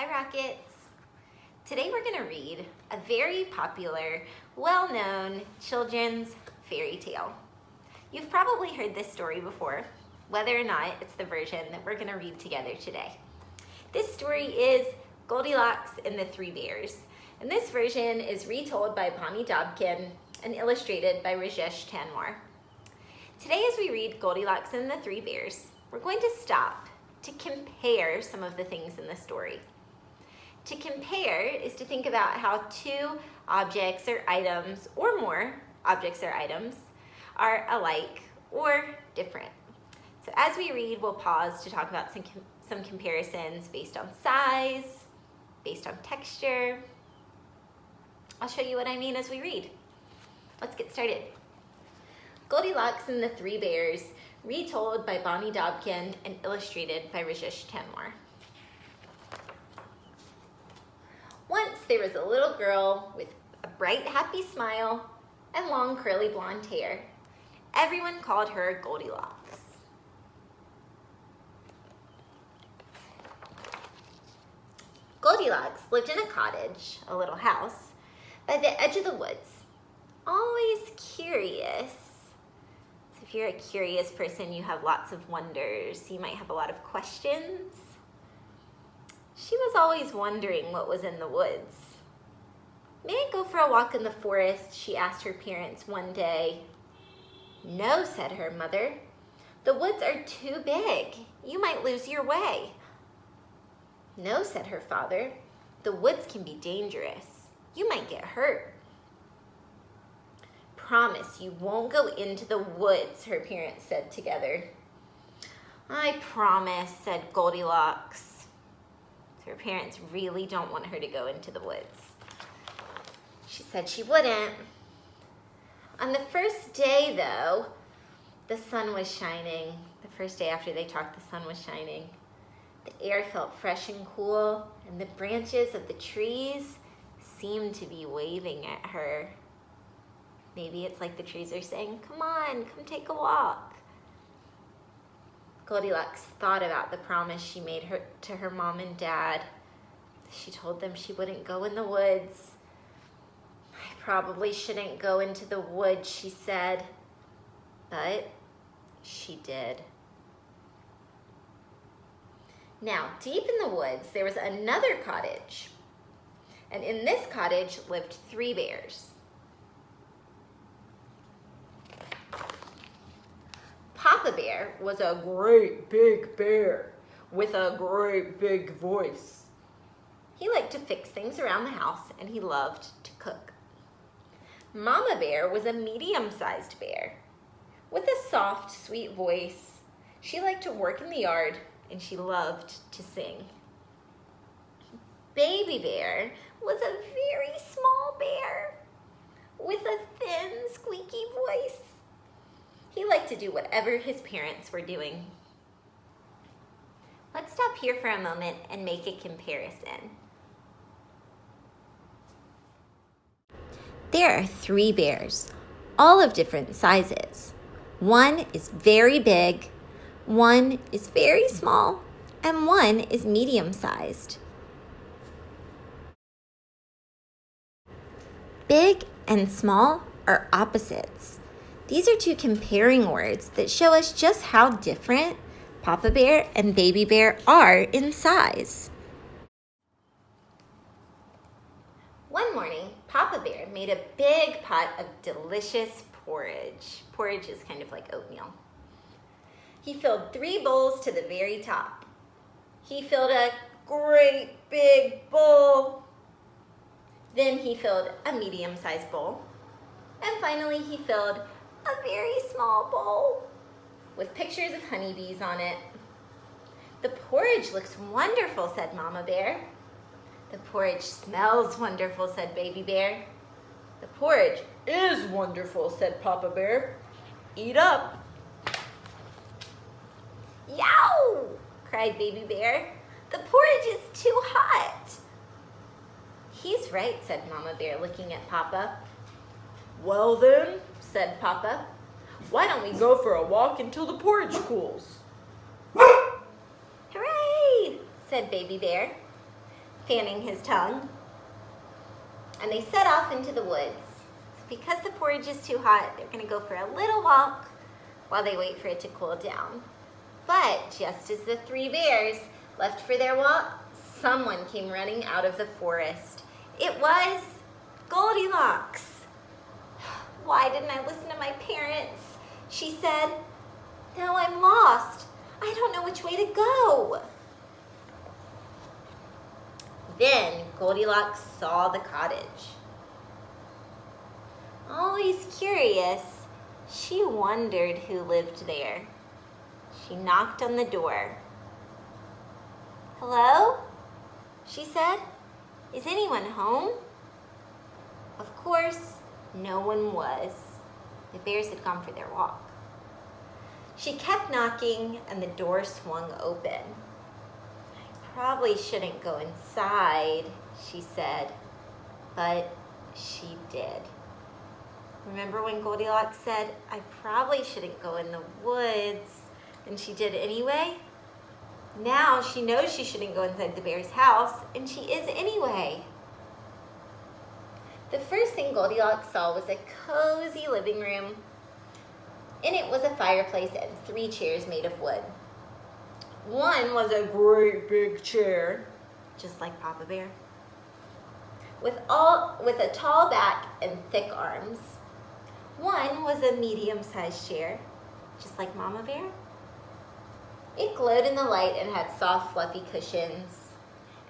Hi Rockets! Today we're going to read a very popular, well-known children's fairy tale. You've probably heard this story before, whether or not it's the version that we're going to read together today. This story is Goldilocks and the Three Bears, and this version is retold by Bonnie Dobkin and illustrated by Rajesh Tanwar. Today as we read Goldilocks and the Three Bears, we're going to stop to compare some of the things in the story. To compare is to think about how two objects or items, or more objects or items, are alike or different. So as we read, we'll pause to talk about some comparisons based on size, based on texture. I'll show you what I mean as we read. Let's get started. Goldilocks and the Three Bears, retold by Bonnie Dobkin and illustrated by Rajesh Tanwar. Once there was a little girl with a bright, happy smile and long, curly blonde hair. Everyone called her Goldilocks. Goldilocks lived in a cottage, a little house, by the edge of the woods. Always curious. So if you're a curious person, you have lots of wonders. You might have a lot of questions. She was always wondering what was in the woods. May I go for a walk in the forest? She asked her parents one day. No, said her mother. The woods are too big. You might lose your way. No, said her father. The woods can be dangerous. You might get hurt. Promise you won't go into the woods, her parents said together. I promise, said Goldilocks. Her parents really don't want her to go into the woods. She said she wouldn't. On the first day, though, the sun was shining. The first day after they talked, the sun was shining. The air felt fresh and cool, and the branches of the trees seemed to be waving at her. Maybe it's like the trees are saying, come on, come take a walk. Goldilocks thought about the promise she made to her mom and dad. She told them she wouldn't go in the woods. I probably shouldn't go into the woods, she said. But she did. Now, deep in the woods, there was another cottage. And in this cottage lived three bears. Papa Bear was a great big bear with a great big voice. He liked to fix things around the house and he loved to cook. Mama Bear was a medium-sized bear with a soft, sweet voice. She liked to work in the yard and she loved to sing. Baby Bear was a very small bear with a thin, squeaky voice. He liked to do whatever his parents were doing. Let's stop here for a moment and make a comparison. There are three bears, all of different sizes. One is very big, one is very small, and one is medium-sized. Big and small are opposites. These are two comparing words that show us just how different Papa Bear and Baby Bear are in size. One morning, Papa Bear made a big pot of delicious porridge. Porridge is kind of like oatmeal. He filled 3 bowls to the very top. He filled a great big bowl. Then he filled a medium-sized bowl. And finally, he filled a very small bowl with pictures of honeybees on it. The porridge looks wonderful, said Mama Bear. The porridge smells wonderful, said Baby Bear. The porridge is wonderful, said Papa Bear. Eat up. Yow! Cried Baby Bear. The porridge is too hot. He's right, said Mama Bear, looking at Papa. Well then, said Papa, why don't we go for a walk until the porridge cools? Hooray, said Baby Bear. fanning his tongue. And they set off into the woods. Because the porridge is too hot, they're going to go for a little walk while they wait for it to cool down. But just as the three bears left for their walk, someone came running out of the forest. It was Goldilocks. "Why didn't I listen to my parents?" she said. "Now I'm lost. I don't know which way to go." Then Goldilocks saw the cottage. Always curious, she wondered who lived there. She knocked on the door. "Hello?" she said. "Is anyone home?" Of course, no one was. The bears had gone for their walk. She kept knocking and the door swung open. "I probably shouldn't go inside," she said, but she did. Remember when Goldilocks said, "I probably shouldn't go in the woods," and she did anyway? Now she knows she shouldn't go inside the bear's house, and she is anyway. The first thing Goldilocks saw was a cozy living room. In it was a fireplace and 3 chairs made of wood. One was a great big chair, just like Papa Bear, with a tall back and thick arms. One was a medium-sized chair, just like Mama Bear. It glowed in the light and had soft, fluffy cushions.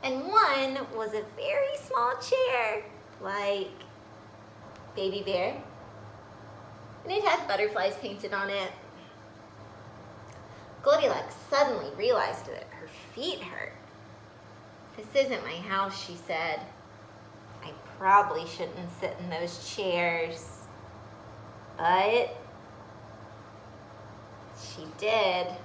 And one was a very small chair, like Baby Bear. And it had butterflies painted on it. Goldilocks suddenly realized that her feet hurt. "This isn't my house," she said. "I probably shouldn't sit in those chairs." But she did.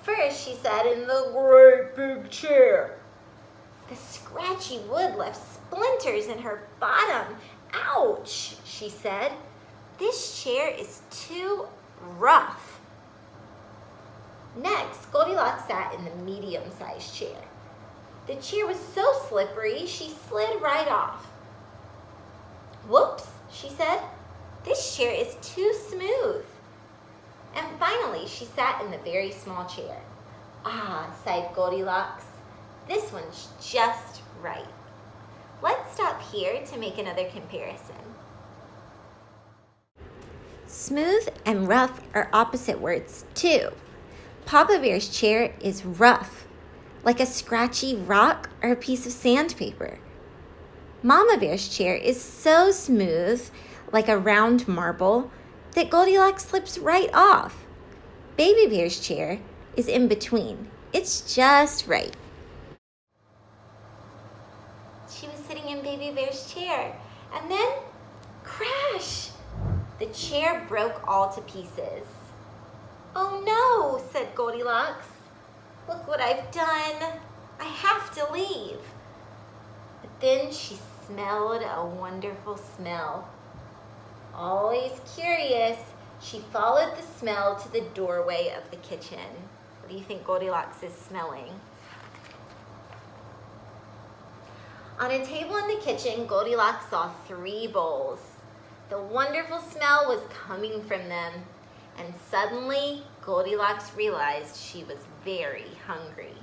First, she sat in the great big chair. The scratchy wood left splinters in her bottom. "Ouch," she said. "This chair is too rough." Next, Goldilocks sat in the medium-sized chair. The chair was so slippery, she slid right off. "Whoops," she said. "This chair is too smooth." And finally, she sat in the very small chair. "Ah," sighed Goldilocks. "This one's just right." Let's stop here to make another comparison. Smooth and rough are opposite words, too. Papa Bear's chair is rough, like a scratchy rock or a piece of sandpaper. Mama Bear's chair is so smooth, like a round marble, that Goldilocks slips right off. Baby Bear's chair is in between. It's just right. She was sitting in Baby Bear's chair, and then, crash! The chair broke all to pieces. "Oh no," said Goldilocks. "Look what I've done. I have to leave." But then she smelled a wonderful smell. Always curious, she followed the smell to the doorway of the kitchen. What do you think Goldilocks is smelling? On a table in the kitchen, Goldilocks saw 3 bowls. The wonderful smell was coming from them, and suddenly Goldilocks realized she was very hungry.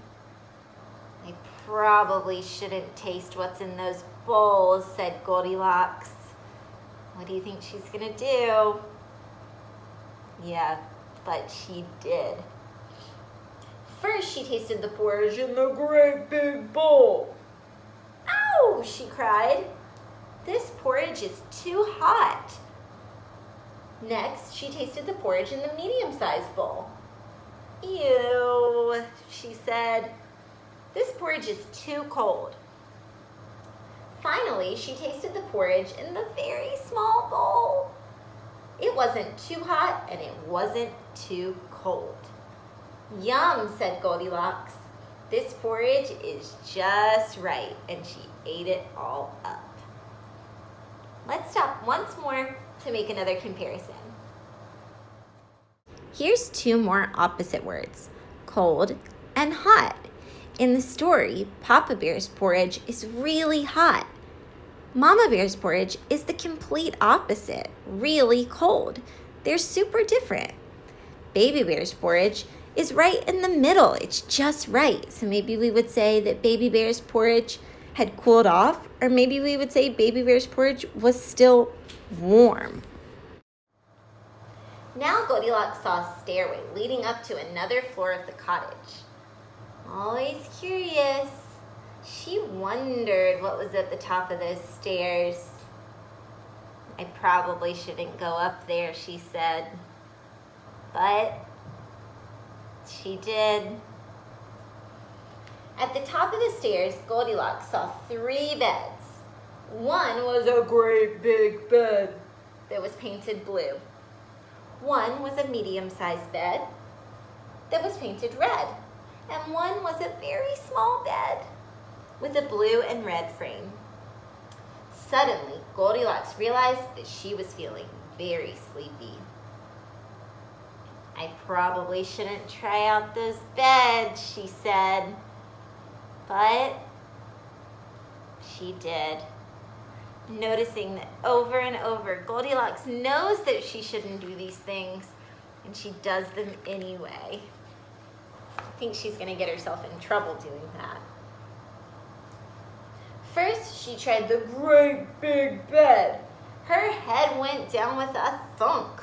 "I probably shouldn't taste what's in those bowls," said Goldilocks. What do you think she's gonna do? Yeah, but she did. First, she tasted the porridge in the great big bowl. "Ow!" she cried. "This porridge is too hot." Next, she tasted the porridge in the medium-sized bowl. "Ew," she said. "This porridge is too cold." Finally, she tasted the porridge in the very small bowl. It wasn't too hot and it wasn't too cold. "Yum," said Goldilocks. "This porridge is just right," and she ate it all up. Let's stop once more to make another comparison. Here's 2 more opposite words, cold and hot. In the story, Papa Bear's porridge is really hot. Mama Bear's porridge is the complete opposite, really cold. They're super different. Baby Bear's porridge is right in the middle. It's just right. So maybe we would say that Baby Bear's porridge had cooled off, or maybe we would say Baby Bear's porridge was still warm. Now Goldilocks saw a stairway leading up to another floor of the cottage. Always curious, she wondered what was at the top of those stairs. I probably shouldn't go up there, she said. But she did. At the top of the stairs, Goldilocks saw 3 beds. One was a great big bed that was painted blue. One was a medium-sized bed that was painted red. And one was a very small bed with a blue and red frame. Suddenly, Goldilocks realized that she was feeling very sleepy. I probably shouldn't try out those beds, she said. But she did. Noticing that over and over, Goldilocks knows that she shouldn't do these things, and she does them anyway. I think she's going to get herself in trouble doing that. First, she tried the great big bed. Her head went down with a thunk.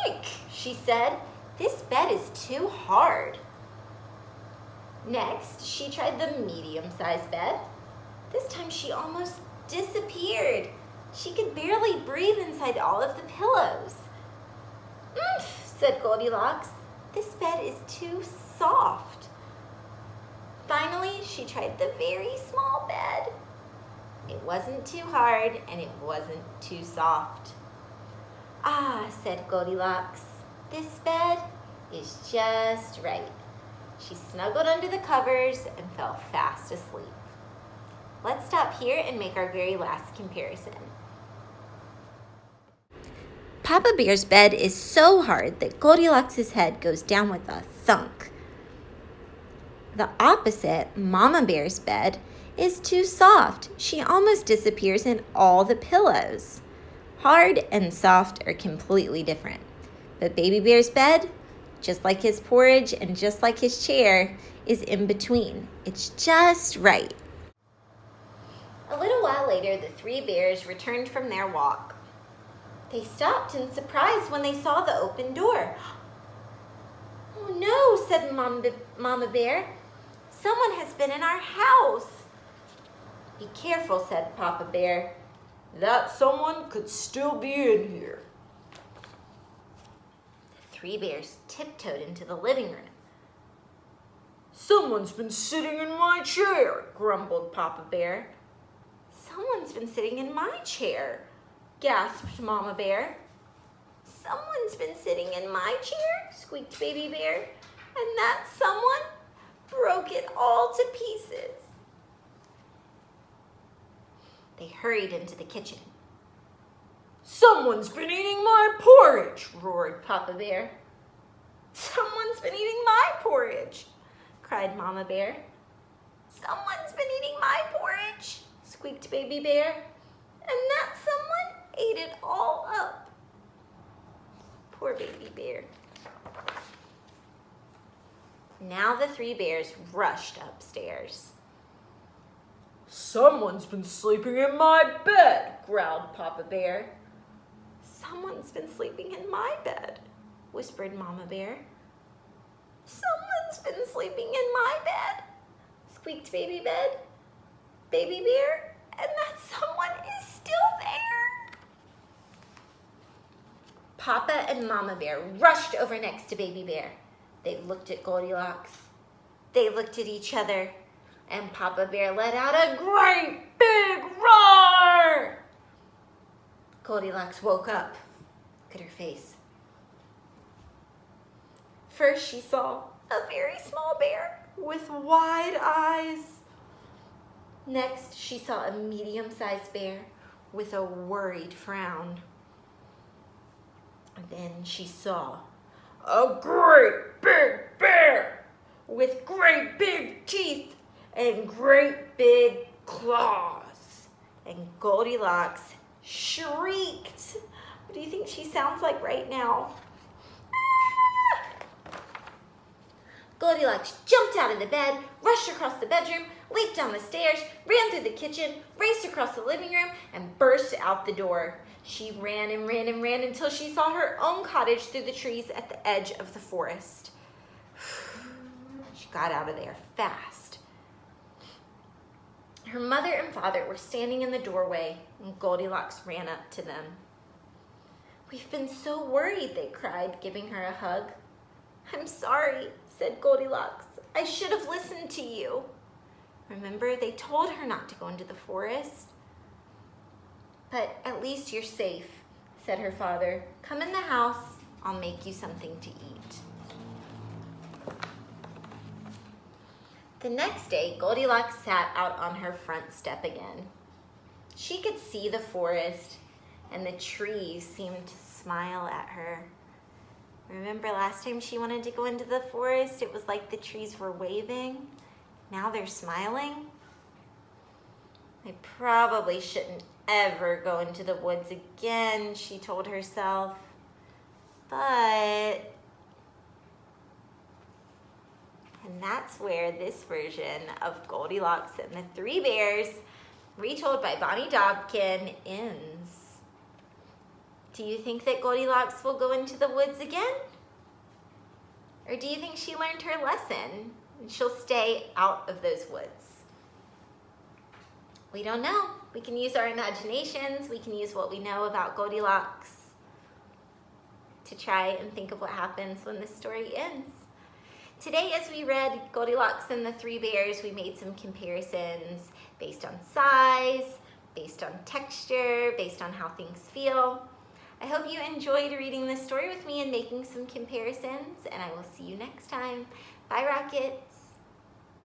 Eek, she said. This bed is too hard. Next, she tried the medium-sized bed. This time she almost disappeared. She could barely breathe inside all of the pillows. "Oomph," said Goldilocks. "This bed is too soft." Finally, she tried the very small bed. It wasn't too hard and it wasn't too soft. "Ah," said Goldilocks, "this bed is just right." She snuggled under the covers and fell fast asleep. Let's stop here and make our very last comparison. Papa Bear's bed is so hard that Goldilocks' head goes down with a thunk. The opposite, Mama Bear's bed, is too soft. She almost disappears in all the pillows. Hard and soft are completely different. But Baby Bear's bed, just like his porridge and just like his chair, is in between. It's just right. A little while later, the 3 bears returned from their walk. They stopped in surprise when they saw the open door. "Oh no," said Mama Bear. "Someone has been in our house." "Be careful," said Papa Bear. "That someone could still be in here." The 3 bears tiptoed into the living room. "Someone's been sitting in my chair," grumbled Papa Bear. "Someone's been sitting in my chair," gasped Mama Bear. "Someone's been sitting in my chair," squeaked Baby Bear. "And that someone broke it all to pieces." They hurried into the kitchen. "Someone's been eating my porridge," roared Papa Bear. "Someone's been eating my porridge," cried Mama Bear. "Someone's been eating my porridge," squeaked Baby Bear. "And that someone ate it all up." Poor Baby Bear. Now the 3 bears rushed upstairs. "Someone's been sleeping in my bed," growled Papa Bear. "Someone's been sleeping in my bed," whispered Mama Bear. "Someone's been sleeping in my bed," squeaked Baby Bear, and that someone is still there. Papa and Mama Bear rushed over next to Baby Bear. They looked at Goldilocks. They looked at each other, and Papa Bear let out a great big roar. Goldilocks woke up. Look at her face. First, she saw a very small bear with wide eyes. Next, she saw a medium-sized bear with a worried frown. And then she saw a great big bear with great big teeth and great big claws. And Goldilocks shrieked. What do you think she sounds like right now? Goldilocks jumped out of the bed, rushed across the bedroom, leaped down the stairs, ran through the kitchen, raced across the living room, and burst out the door. She ran and ran and ran until she saw her own cottage through the trees at the edge of the forest. She got out of there fast. Her mother and father were standing in the doorway, and Goldilocks ran up to them. "We've been so worried," they cried, giving her a hug. "I'm sorry," said Goldilocks. "I should have listened to you." Remember, they told her not to go into the forest. "But at least you're safe," said her father. "Come in the house. I'll make you something to eat." The next day, Goldilocks sat out on her front step again. She could see the forest, and the trees seemed to smile at her. Remember last time she wanted to go into the forest? It was like the trees were waving. Now they're smiling. "I probably shouldn't ever go into the woods again," she told herself. And that's where this version of Goldilocks and the Three Bears, retold by Bonnie Dobkin, ends. Do you think that Goldilocks will go into the woods again? Or do you think she learned her lesson and she'll stay out of those woods? We don't know. We can use our imaginations. We can use what we know about Goldilocks to try and think of what happens when this story ends. Today, as we read Goldilocks and the Three Bears, we made some comparisons based on size, based on texture, based on how things feel. I hope you enjoyed reading this story with me and making some comparisons, and I will see you next time. Bye, Rockets.